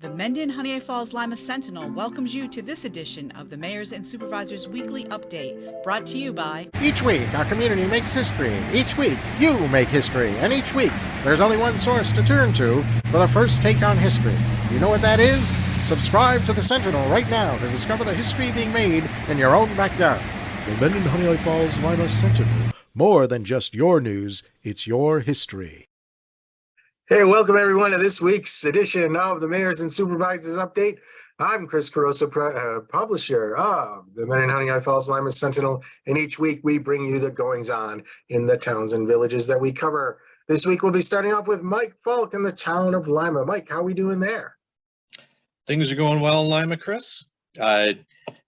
The Mendon-Honeoye Falls-Lima Sentinel welcomes you to this edition of the Mayor's and Supervisors Weekly Update, brought to you by... Each week, our community makes history. Each week, you make history. And each week, there's only one source to turn to for the first take on history. You know what that is? Subscribe to the Sentinel right now to discover the history being made in your own backyard. The Mendon-Honeoye Falls-Lima Sentinel. More than just your news, it's your history. Hey, welcome everyone to this week's edition of the Mayors and Supervisors Update. I'm Chris Caroso, publisher of the Mendon-Honeoye Falls-Lima Sentinel, and each week we bring you the goings-on in the towns and villages that we cover. This week we'll be starting off with Mike Falk in the town of Lima. Mike, how are we doing there? Things are going well in Lima, Chris.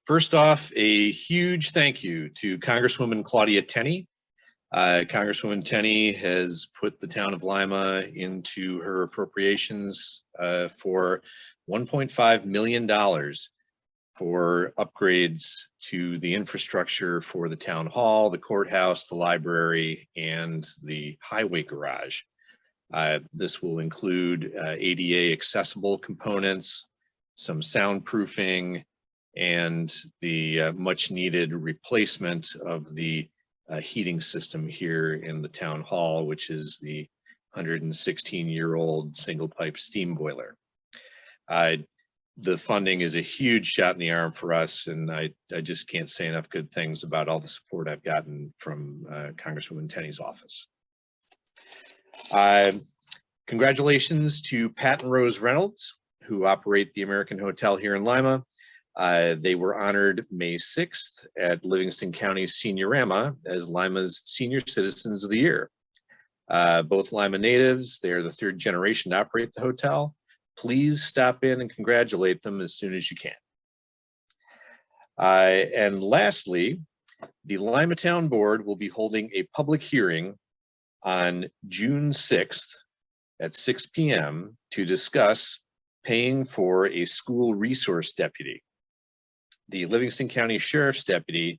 First off, a huge thank you to Congresswoman Claudia Tenney. Congresswoman Tenney has put the town of Lima into her appropriations for $1.5 million for upgrades to the infrastructure for the town hall, the courthouse, the library, and the highway garage. This will include ADA accessible components, some soundproofing, and the much needed replacement of the heating system here in the town hall, which is the 116-year-old single pipe steam boiler. The funding is a huge shot in the arm for us, and I just can't say enough good things about all the support I've gotten from Congresswoman Tenney's office. Congratulations to Pat and Rose Reynolds, who operate the American Hotel here in Lima. They were honored May 6th at Livingston County's Seniorama as Lima's Senior Citizens of the Year. Both Lima natives, they are the third generation to operate the hotel. Please stop in and congratulate them as soon as you can. And lastly, the Lima Town Board will be holding a public hearing on June 6th at 6 p.m. to discuss paying for a school resource deputy. The Livingston County Sheriff's Deputy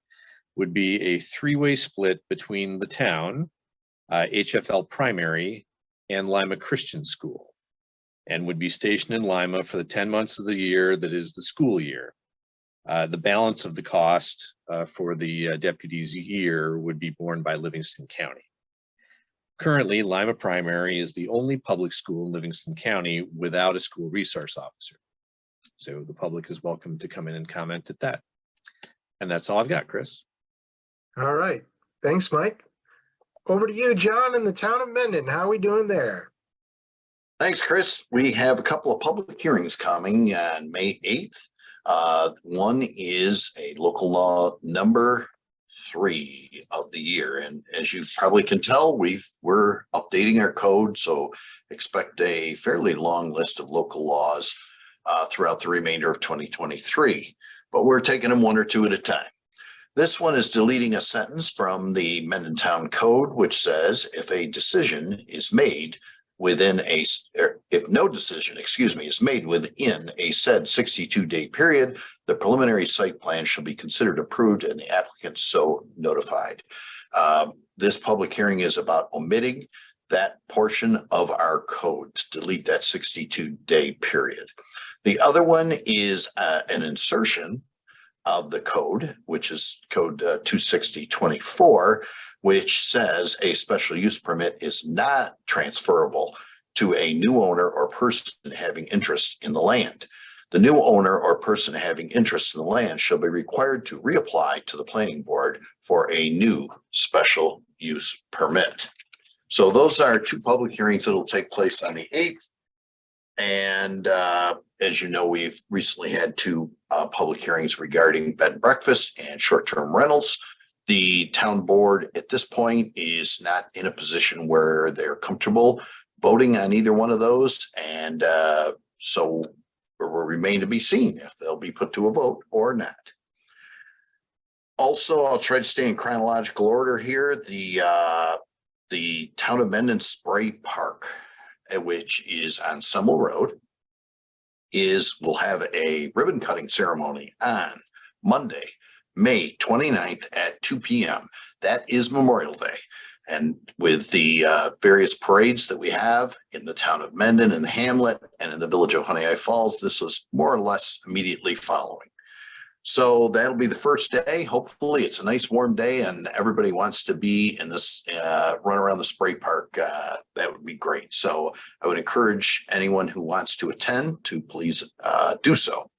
would be a three-way split between the town, HFL Primary, and Lima Christian School, and would be stationed in Lima for the 10 months of the year that is the school year. The balance of the cost for the deputy's year would be borne by Livingston County. Currently, Lima Primary is the only public school in Livingston County without a school resource officer. So the public is welcome to come in and comment at that. And that's all I've got, Chris. All right. Thanks, Mike. Over to you, John, in the town of Mendon. How are we doing there? Thanks, Chris. We have a couple of public hearings coming on May 8th. One is a local law number 3 of the year. And as you probably can tell, we're updating our code. So expect a fairly long list of local laws throughout the remainder of 2023, but we're taking them one or two at a time. This one is deleting a sentence from the Mendon Town Code, which says if a decision is made within if no decision, is made within a said 62-day period, the preliminary site plan shall be considered approved and the applicant so notified. This public hearing is about omitting that portion of our code to delete that 62-day period. The other one is an insertion of the code, which is code 26024, which says a special use permit is not transferable to a new owner or person having interest in the land. The new owner or person having interest in the land shall be required to reapply to the planning board for a new special use permit. So those are two public hearings that will take place on the 8th. And as you know, we've recently had two public hearings regarding bed and breakfast and short-term rentals. The town board at this point is not in a position where they're comfortable voting on either one of those. And so it will remain to be seen if they'll be put to a vote or not. Also, I'll try to stay in chronological order here. The town of Mendon Spray Park, which is on Semmel Road, will have a ribbon cutting ceremony on Monday, May 29th at 2 p.m. That is Memorial Day. And with the various parades that we have in the town of Mendon, in the hamlet, and in the village of Honeoye Falls, this is more or less immediately following. So that'll be the first day. Hopefully it's a nice warm day and everybody wants to be in this run around the spray park. That would be great. So I would encourage anyone who wants to attend to please do so.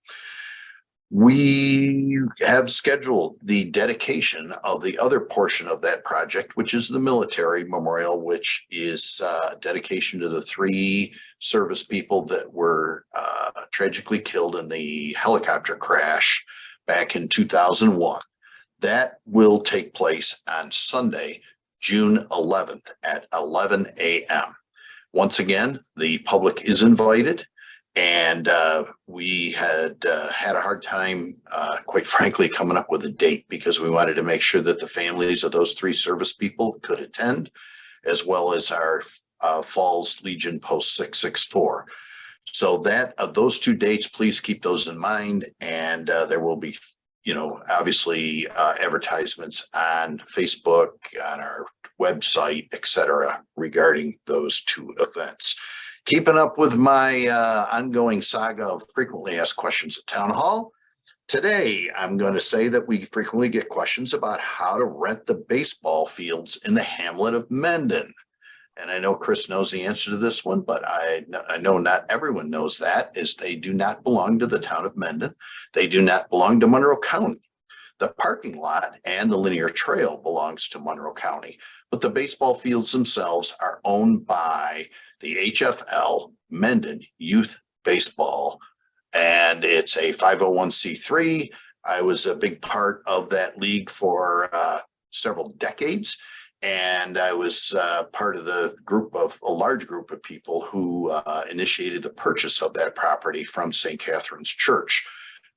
We have scheduled the dedication of the other portion of that project, which is the military memorial, which is dedication to the 3 service people that were tragically killed in the helicopter crash back in 2001. That will take place on Sunday, June 11th at 11 a.m. Once again, the public is invited. And we had had a hard time, quite frankly, coming up with a date because we wanted to make sure that the families of those 3 service people could attend, as well as our Falls Legion Post 664. So that those 2 dates, please keep those in mind. And there will be, obviously advertisements on Facebook, on our website, etc., regarding those 2 events. Keeping up with my ongoing saga of frequently asked questions at Town Hall. Today, I'm going to say that we frequently get questions about how to rent the baseball fields in the hamlet of Mendon. And I know Chris knows the answer to this one, but I know not everyone knows that, as they do not belong to the town of Mendon. They do not belong to Monroe County. The parking lot and the linear trail belongs to Monroe County, but the baseball fields themselves are owned by the HFL Mendon Youth Baseball, and it's a 501c3. I was a big part of that league for several decades. And I was part of a large group of people who initiated the purchase of that property from St. Catherine's Church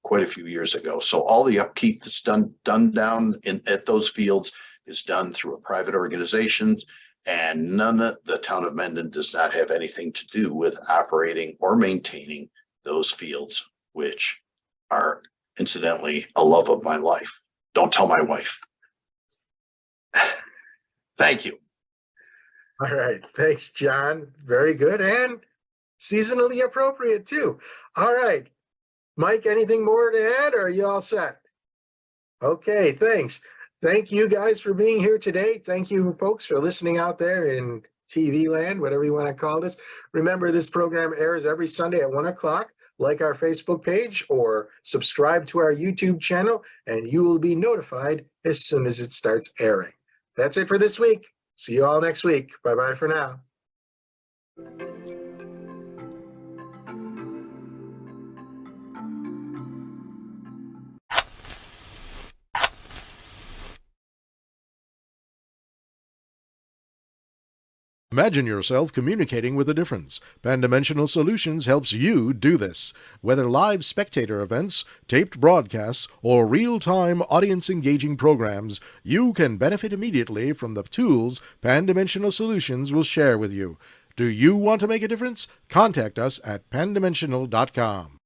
quite a few years ago. So all the upkeep that's done down at those fields is done through a private organization, and none of the town of Mendon does not have anything to do with operating or maintaining those fields, which are incidentally a love of my life. Don't tell my wife. Thank you. All right. Thanks, John. Very good. And seasonally appropriate too. All right. Mike, anything more to add, or are you all set? Okay, thanks. Thank you guys for being here today. Thank you folks for listening out there in TV land, whatever you want to call this. Remember, this program airs every Sunday at 1 o'clock. Like our Facebook page or subscribe to our YouTube channel, and you will be notified as soon as it starts airing. That's it for this week. See you all next week. Bye-bye for now. Imagine yourself communicating with a difference. Pan-Dimensional Solutions helps you do this. Whether live spectator events, taped broadcasts, or real-time audience-engaging programs, you can benefit immediately from the tools Pan-Dimensional Solutions will share with you. Do you want to make a difference? Contact us at pandimensional.com.